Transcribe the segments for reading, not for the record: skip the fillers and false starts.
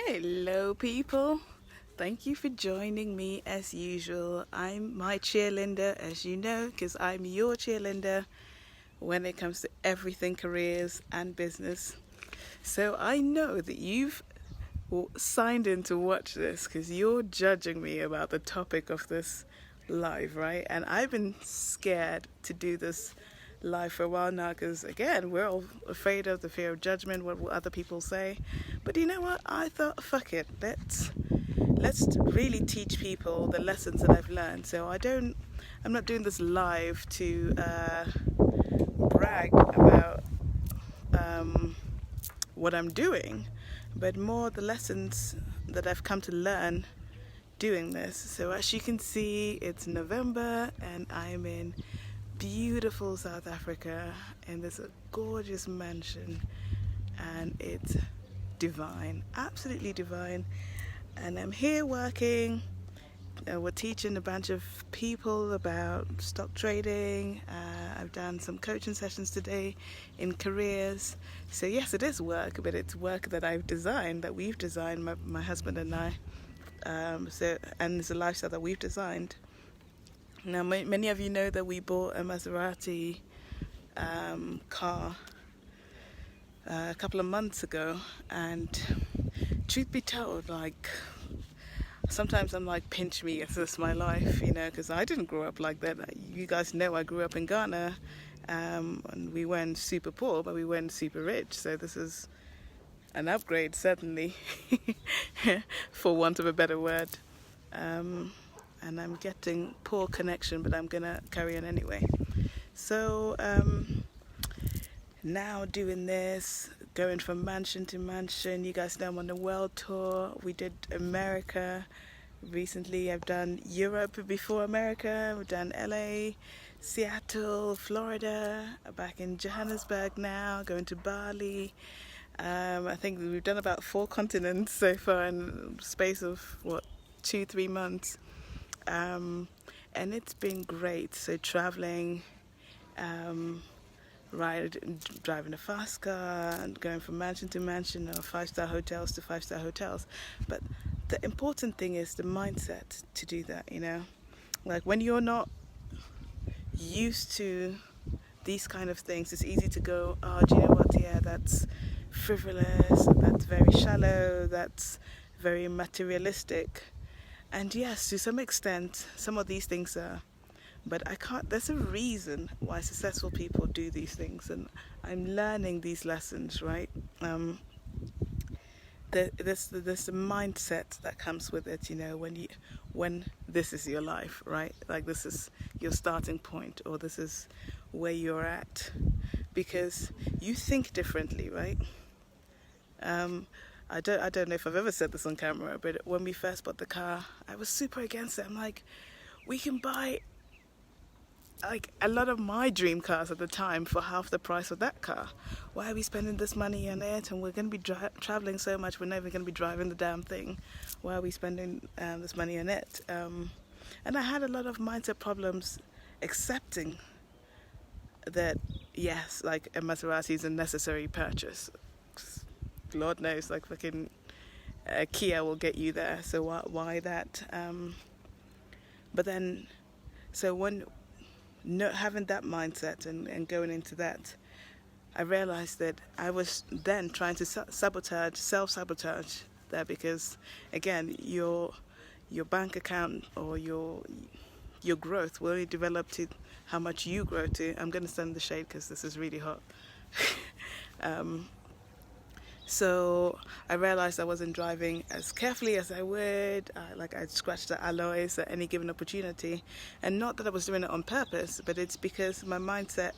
Hello, people. Thank you for joining me as usual. I'm MyCheerLinda, as you know, because I'm your cheerleader when it comes to everything careers and business. So I know that you've signed in to watch this because you're judging me about the topic of this live, right? And I've been scared to do this live for a while now because, again, we're all afraid of the fear of judgment, what will other people say. But you know what? I thought, fuck it, let's really teach people the lessons that I've learned. So I'm not doing this live to brag about what I'm doing, but more the lessons that I've come to learn doing this. So as you can see, it's November and I'm in beautiful South Africa and there's a gorgeous mansion and it's divine, absolutely divine. And I'm here working. We're teaching a bunch of people about stock trading. I've done some coaching sessions today in careers. So yes, it is work, but it's work that I've designed, that we've designed, my husband and I. And it's a lifestyle that we've designed. Now, many of you know that we bought a Maserati car a couple of months ago, and truth be told, like, sometimes I'm like, pinch me, this is my life, because I didn't grow up like that. You guys know I grew up in Ghana, and we weren't super poor, but we weren't super rich. So this is an upgrade, certainly, for want of a better word. And I'm getting poor connection, but I'm gonna carry on anyway. So now doing this, going from mansion to mansion. You guys know I'm on the world tour. We did America recently. I've done Europe before America. We've done LA, Seattle, Florida, back in Johannesburg now, going to Bali. I think we've done about 4 continents so far in the space of 2-3 months. And it's been great. So traveling, driving a fast car and going from mansion to mansion, or 5-star hotels to 5-star hotels. But the important thing is the mindset to do that, like when you're not used to these kind of things, it's easy to go, oh, do you know what, yeah, that's frivolous, that's very shallow, that's very materialistic. And yes, to some extent, some of these things are, but there's a reason why successful people do these things, and I'm learning these lessons, right? There's the mindset that comes with it, when this is your life, right? Like this is your starting point, or this is where you're at, because you think differently, right? I don't know if I've ever said this on camera, but when we first bought the car, I was super against it. I'm like, we can buy like a lot of my dream cars at the time for half the price of that car. Why are we spending this money on it? And we're going to be traveling so much, we're never going to be driving the damn thing. Why are we spending this money on it? And I had a lot of mindset problems accepting that, yes, like a Maserati is a necessary purchase. Lord knows, like fucking Kia will get you there. So why that? But then, so when having that mindset and going into that, I realized that I was then trying to self-sabotage that, because again, your bank account or your growth will only develop to how much you grow to. I'm going to stand in the shade because this is really hot. So I realized I wasn't driving as carefully as I would. I'd scratch the alloys at any given opportunity. And not that I was doing it on purpose, but it's because my mindset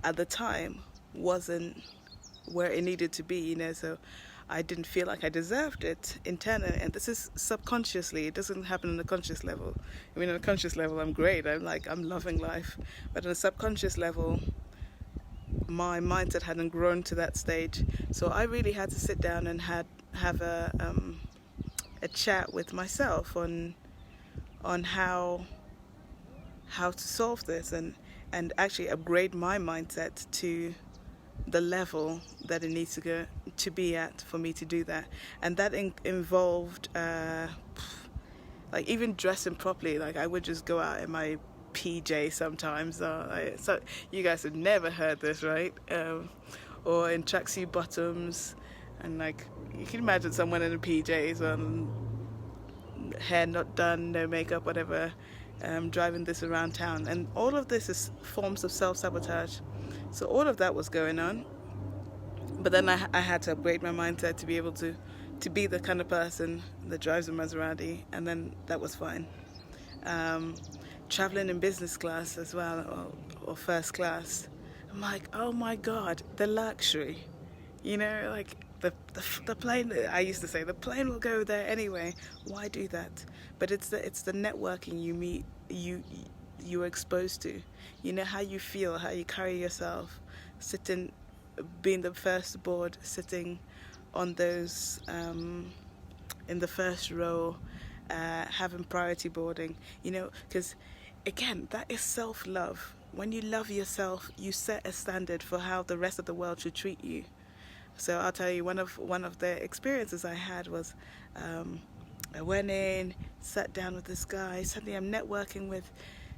at the time wasn't where it needed to be, so I didn't feel like I deserved it internally. And this is subconsciously, it doesn't happen on the conscious level. I mean, on a conscious level, I'm great. I'm loving life. But on a subconscious level, my mindset hadn't grown to that stage, so I really had to sit down and have a chat with myself on how to solve this and actually upgrade my mindset to the level that it needs to go to be at for me to do that. And that involved like even dressing properly. Like I would just go out in my PJ sometimes. So you guys have never heard this, right? Or in tracksuit bottoms, and like you can imagine someone in the PJs, hair not done, no makeup, whatever, driving this around town. And all of this is forms of self-sabotage. So all of that was going on. But then I had to upgrade my mindset to be able to be the kind of person that drives a Maserati, and then that was fine. Traveling in business class as well, or first class. I'm like, oh my God, the luxury. You know, like the plane, I used to say, the plane will go there anyway. Why do that? But it's the networking you meet, you're exposed to. You know how you feel, how you carry yourself, sitting, being the first board, sitting on those in the first row, having priority boarding. You know, because again, that is self-love. When you love yourself, you set a standard for how the rest of the world should treat you. So I'll tell you, one of the experiences I had was I went in, sat down with this guy. Suddenly I'm networking with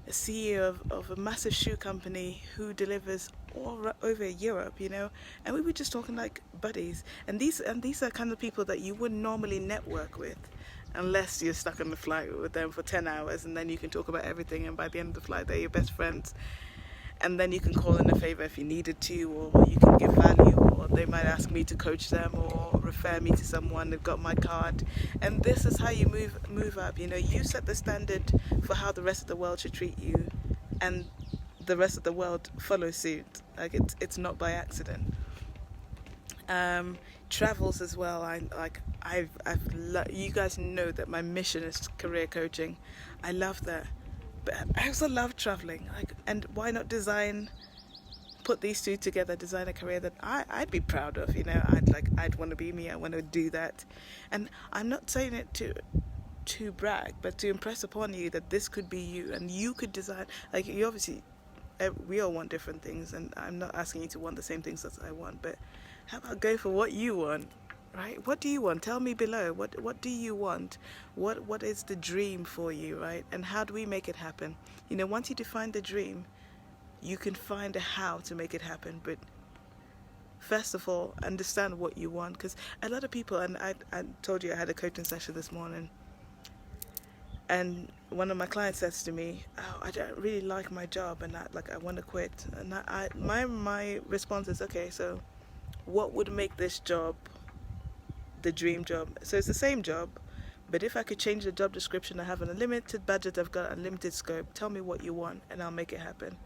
a CEO of a massive shoe company who delivers all over Europe, you know, and we were just talking like buddies. And these are kind of people that you wouldn't normally network with unless you're stuck on the flight with them for 10 hours, and then you can talk about everything, and by the end of the flight they're your best friends. And then you can call in a favor if you needed to, or you can give value, or they might ask me to coach them or refer me to someone. They've got my card. And this is how you move up. You know, you set the standard for how the rest of the world should treat you, and the rest of the world follows suit. Like it's not by accident. Travels as well. You guys know that my mission is career coaching. I love that. But I also love traveling, and why not put these two together, design a career that I'd be proud of. You know, I'd want to be me. I want to do that, and I'm not saying it to brag, but to impress upon you that this could be you, and you could design. Like you obviously, we all want different things, and I'm not asking you to want the same things as I want, but how about go for what you want? Right? What do you want? Tell me below. What do you want? What is the dream for you, right? And how do we make it happen? You know, once you define the dream, you can find a how to make it happen. But first of all, understand what you want, because a lot of people, and I told you I had a coaching session this morning, and one of my clients says to me, "Oh, I don't really like my job, and I want to quit." And my response is, okay, so what would make this job the dream job? So it's the same job, but if I could change the job description, I have an unlimited budget, I've got unlimited scope, tell me what you want and I'll make it happen.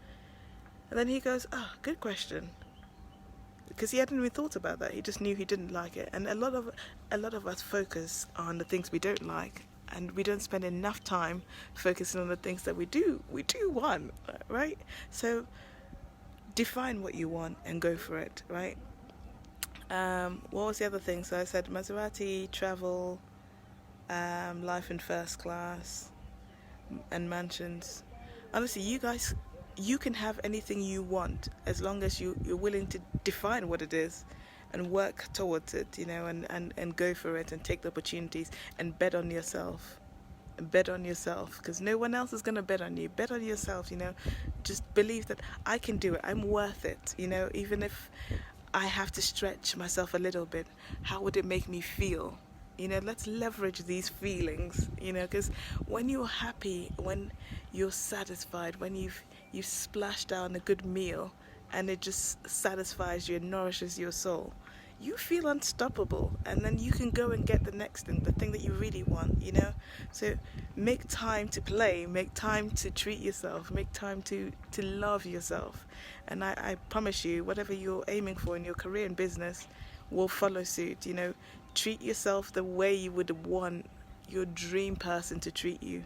And then he goes, oh, good question, because he hadn't even thought about that. He just knew he didn't like it. And a lot of us focus on the things we don't like, and we don't spend enough time focusing on the things that we do want, right? So define what you want and go for it, right? What was the other thing? So I said Maserati, travel, life in first class, and mansions. Honestly, you guys, you can have anything you want as long as you're willing to define what it is and work towards it, you know, and go for it and take the opportunities and bet on yourself. Bet on yourself, because no one else is going to bet on you. Bet on yourself, you know. Just believe that I can do it. I'm worth it, you know, even if I have to stretch myself a little bit. How would it make me feel? You know, let's leverage these feelings, you know, because when you're happy, when you're satisfied, when you've splashed down a good meal and it just satisfies you and nourishes your soul, you feel unstoppable, and then you can go and get the next thing, the thing that you really want, you know. So make time to play, make time to treat yourself, make time to love yourself, and I promise you, whatever you're aiming for in your career and business will follow suit. You know, treat yourself the way you would want your dream person to treat you,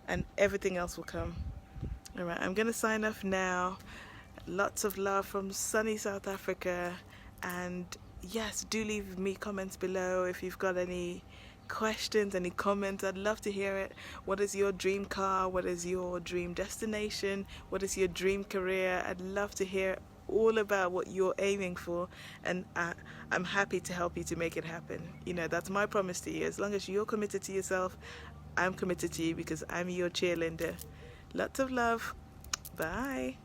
and everything else will come. All right, I'm gonna sign off now. Lots of love from sunny South Africa, and yes, do leave me comments below if you've got any questions, any comments. I'd love to hear it. What is your dream car? What is your dream destination? What is your dream career? I'd love to hear all about what you're aiming for, and I'm happy to help you to make it happen. You know, that's my promise to you. As long as you're committed to yourself, I'm committed to you, because I'm your cheerleader. Lots of love. Bye.